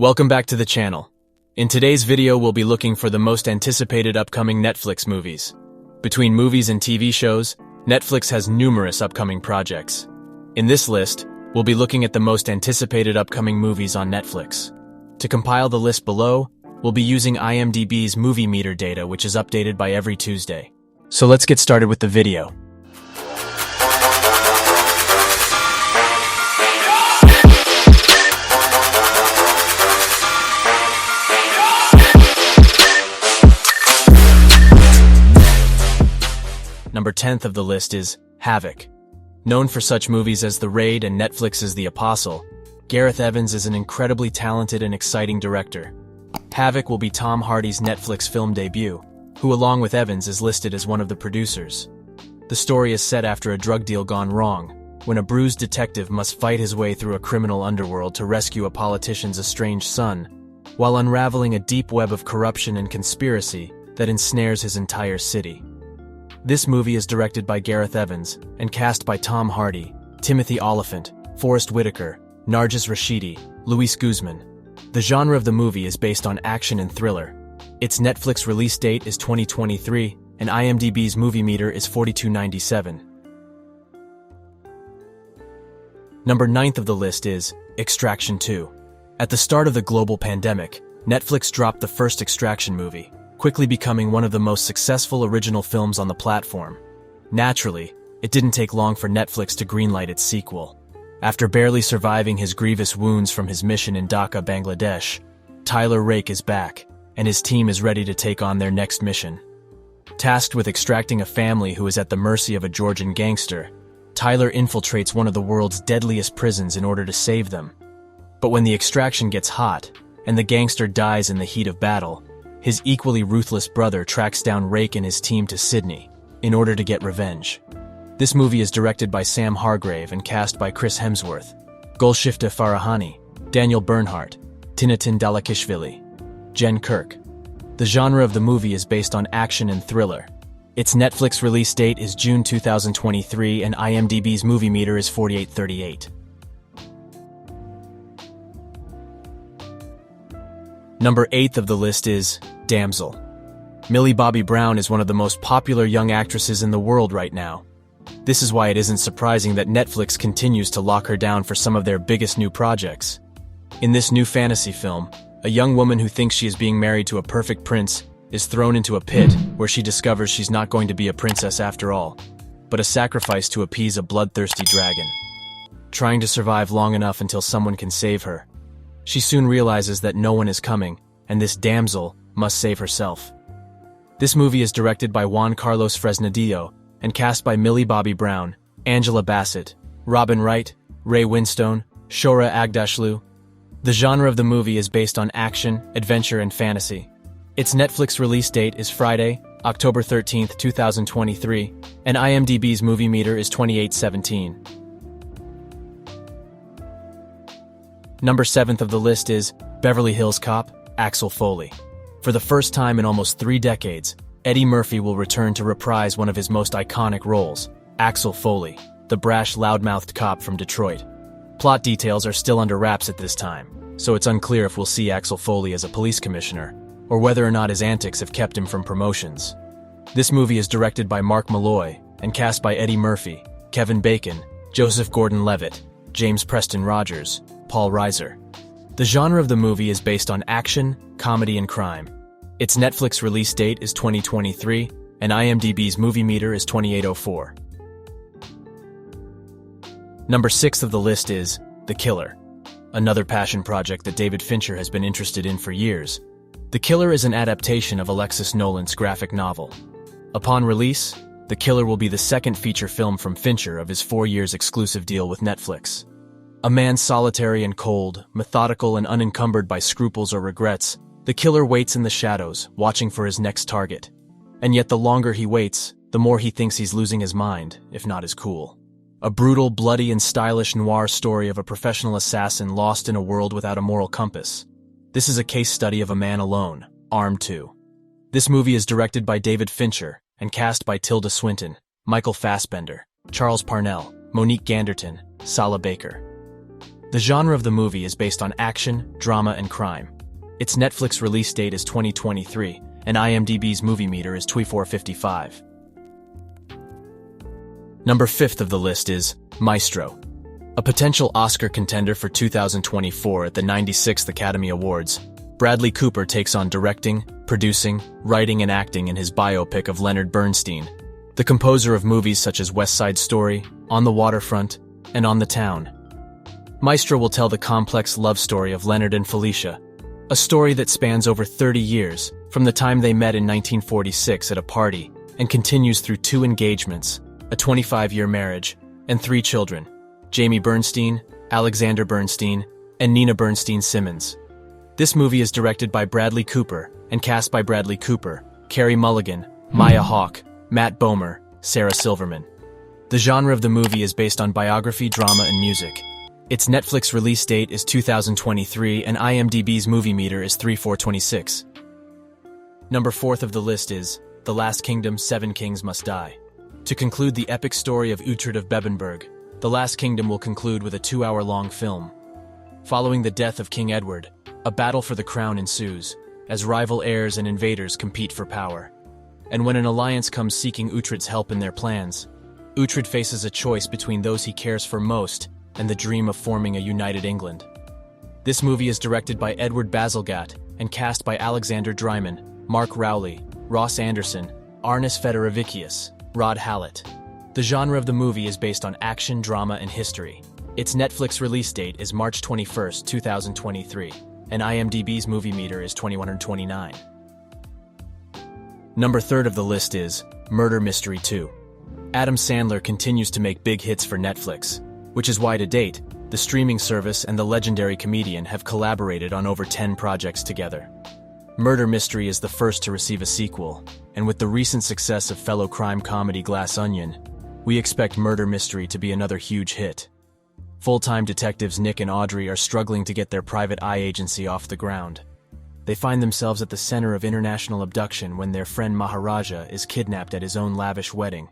Welcome back to the channel. In today's video, we'll be looking for the most anticipated upcoming Netflix movies. Between movies and TV shows, Netflix has numerous upcoming projects. In this list, we'll be looking at the most anticipated upcoming movies on Netflix. To compile the list below, we'll be using IMDb's MovieMeter data, which is updated by every Tuesday. So let's get started with the video. Number 10th of the list is Havoc. Known for such movies as The Raid and Netflix's The Apostle, Gareth Evans is an incredibly talented and exciting director. Havoc will be Tom Hardy's Netflix film debut, who along with Evans is listed as one of the producers. The story is set after a drug deal gone wrong, when a bruised detective must fight his way through a criminal underworld to rescue a politician's estranged son, while unraveling a deep web of corruption and conspiracy that ensnares his entire city. This movie is directed by Gareth Evans and cast by Tom Hardy, Timothy Olyphant, Forrest Whitaker, Nargis Rashidi, Luis Guzman. The genre of the movie is based on action and thriller. Its Netflix release date is 2023, and IMDb's MovieMeter is 4297. Number 9th of the list is Extraction 2. At the start of the global pandemic, Netflix dropped the first Extraction movie, quickly becoming one of the most successful original films on the platform. Naturally, it didn't take long for Netflix to greenlight its sequel. After barely surviving his grievous wounds from his mission in Dhaka, Bangladesh, Tyler Rake is back, and his team is ready to take on their next mission. Tasked with extracting a family who is at the mercy of a Georgian gangster, Tyler infiltrates one of the world's deadliest prisons in order to save them. But when the extraction gets hot, and the gangster dies in the heat of battle, his equally ruthless brother tracks down Rake and his team to Sydney in order to get revenge. This movie is directed by Sam Hargrave and cast by Chris Hemsworth, Golshifteh Farahani, Daniel Bernhardt, Tinatin Dalakishvili, Jen Kirk. The genre of the movie is based on action and thriller. Its Netflix release date is June 2023 and IMDb's MovieMeter is 4838. Number 8th of the list is Damsel. Millie Bobby Brown is one of the most popular young actresses in the world right now. This is why it isn't surprising that Netflix continues to lock her down for some of their biggest new projects. In this new fantasy film, a young woman who thinks she is being married to a perfect prince is thrown into a pit where she discovers she's not going to be a princess after all, but a sacrifice to appease a bloodthirsty dragon. Trying to survive long enough until someone can save her, she soon realizes that no one is coming, and this damsel must save herself. This movie is directed by Juan Carlos Fresnadillo and cast by Millie Bobby Brown, Angela Bassett, Robin Wright, Ray Winstone, Shora Agdashlu. The genre of the movie is based on action, adventure, and fantasy. Its Netflix release date is Friday, October 13th, 2023, and IMDb's MovieMeter is 2817. Number 7th of the list is Beverly Hills Cop, Axel Foley. For the first time in almost 3 decades, Eddie Murphy will return to reprise one of his most iconic roles, Axel Foley, the brash, loudmouthed cop from Detroit. Plot details are still under wraps at this time, so it's unclear if we'll see Axel Foley as a police commissioner, or whether or not his antics have kept him from promotions. This movie is directed by Mark Malloy and cast by Eddie Murphy, Kevin Bacon, Joseph Gordon-Levitt, James Preston Rogers, Paul Reiser. The genre of the movie is based on action, comedy, and crime. Its Netflix release date is 2023, and IMDb's MovieMeter is 2804. Number 6 of the list is The Killer, another passion project that David Fincher has been interested in for years. The Killer is an adaptation of Alexis Nolan's graphic novel. Upon release, The Killer will be the second feature film from Fincher of his 4 years exclusive deal with Netflix. A man solitary and cold, methodical and unencumbered by scruples or regrets, the killer waits in the shadows, watching for his next target. And yet the longer he waits, the more he thinks he's losing his mind, if not his cool. A brutal, bloody, and stylish noir story of a professional assassin lost in a world without a moral compass. This is a case study of a man alone, armed too. This movie is directed by David Fincher and cast by Tilda Swinton, Michael Fassbender, Charles Parnell, Monique Ganderton, Sala Baker. The genre of the movie is based on action, drama, and crime. Its Netflix release date is 2023, and IMDb's MovieMeter is 2455. Number 5th of the list is Maestro. A potential Oscar contender for 2024 at the 96th Academy Awards, Bradley Cooper takes on directing, producing, writing, and acting in his biopic of Leonard Bernstein, the composer of movies such as West Side Story, On the Waterfront, and On the Town. Maestro will tell the complex love story of Leonard and Felicia, a story that spans over 30 years, from the time they met in 1946 at a party, and continues through 2 engagements, a 25-year marriage, and 3 children, Jamie Bernstein, Alexander Bernstein, and Nina Bernstein Simmons. This movie is directed by Bradley Cooper and cast by Bradley Cooper, Carey Mulligan, Maya Hawke, Matt Bomer, Sarah Silverman. The genre of the movie is based on biography, drama, and music. Its Netflix release date is 2023, and IMDb's MovieMeter is 3426. Number 4th of the list is The Last Kingdom: 7 Kings Must Die. To conclude the epic story of Uhtred of Bebbanburg, The Last Kingdom will conclude with a 2-hour-long film. Following the death of King Edward, a battle for the crown ensues, as rival heirs and invaders compete for power. And when an alliance comes seeking Uhtred's help in their plans, Uhtred faces a choice between those he cares for most and the dream of forming a united England. This movie is directed by Edward Bazalgette and cast by Alexander Dryman, Mark Rowley, Ross Anderson, Arnis Federovicius, Rod Hallett. The genre of the movie is based on action, drama, and history. Its Netflix release date is March 21, 2023, and IMDb's MovieMeter is 2129. Number 3rd of the list is Murder Mystery 2. Adam Sandler continues to make big hits for Netflix, which is why to date, the streaming service and the legendary comedian have collaborated on over 10 projects together. Murder Mystery is the first to receive a sequel, and with the recent success of fellow crime comedy Glass Onion, we expect Murder Mystery to be another huge hit. Full-time detectives Nick and Audrey are struggling to get their private eye agency off the ground. They find themselves at the center of international abduction when their friend Maharaja is kidnapped at his own lavish wedding.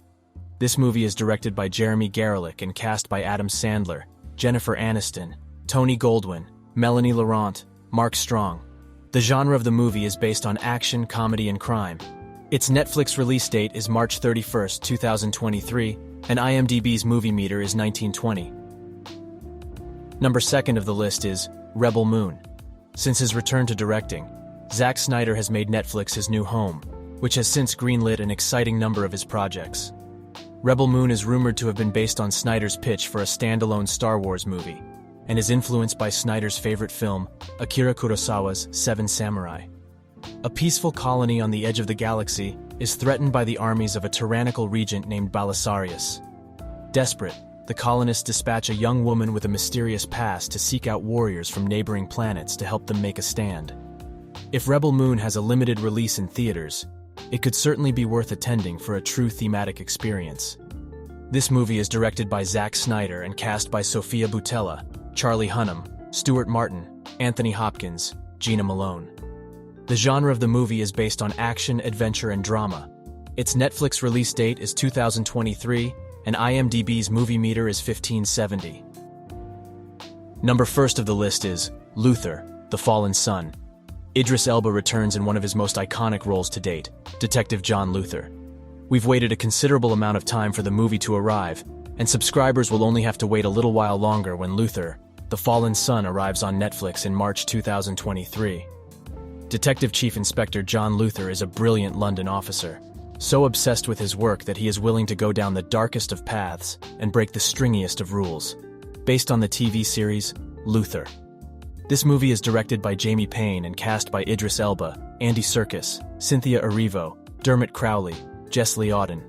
This movie is directed by Jeremy Garlick and cast by Adam Sandler, Jennifer Aniston, Tony Goldwyn, Melanie Laurent, Mark Strong. The genre of the movie is based on action, comedy, and crime. Its Netflix release date is March 31, 2023, and IMDb's MovieMeter is 1920. Number 2nd of the list is Rebel Moon. Since his return to directing, Zack Snyder has made Netflix his new home, which has since greenlit an exciting number of his projects. Rebel Moon is rumored to have been based on Snyder's pitch for a standalone Star Wars movie, and is influenced by Snyder's favorite film, Akira Kurosawa's Seven Samurai. A peaceful colony on the edge of the galaxy is threatened by the armies of a tyrannical regent named Belisarius. Desperate, the colonists dispatch a young woman with a mysterious past to seek out warriors from neighboring planets to help them make a stand. If Rebel Moon has a limited release in theaters, it could certainly be worth attending for a true thematic experience. This movie is directed by Zack Snyder and cast by Sophia Boutella, Charlie Hunnam, Stuart Martin, Anthony Hopkins, Gina Malone. The genre of the movie is based on action, adventure, and drama. Its Netflix release date is 2023, and IMDb's MovieMeter is 1570. Number 1st of the list is Luther, The Fallen Son. Idris Elba returns in one of his most iconic roles to date, Detective John Luther. We've waited a considerable amount of time for the movie to arrive, and subscribers will only have to wait a little while longer when Luther, The Fallen Son arrives on Netflix in March 2023. Detective Chief Inspector John Luther is a brilliant London officer, so obsessed with his work that he is willing to go down the darkest of paths and break the stringiest of rules. Based on the TV series, Luther. This movie is directed by Jamie Payne and cast by Idris Elba, Andy Serkis, Cynthia Erivo, Dermot Crowley, Jess Lee Auden.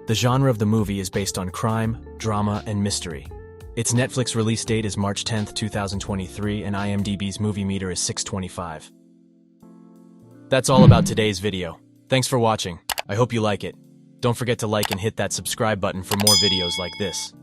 The genre of the movie is based on crime, drama, and mystery. Its Netflix release date is March 10, 2023, and IMDb's MovieMeter is 625. That's all about today's video. Thanks for watching. I hope you like it. Don't forget to like and hit that subscribe button for more videos like this.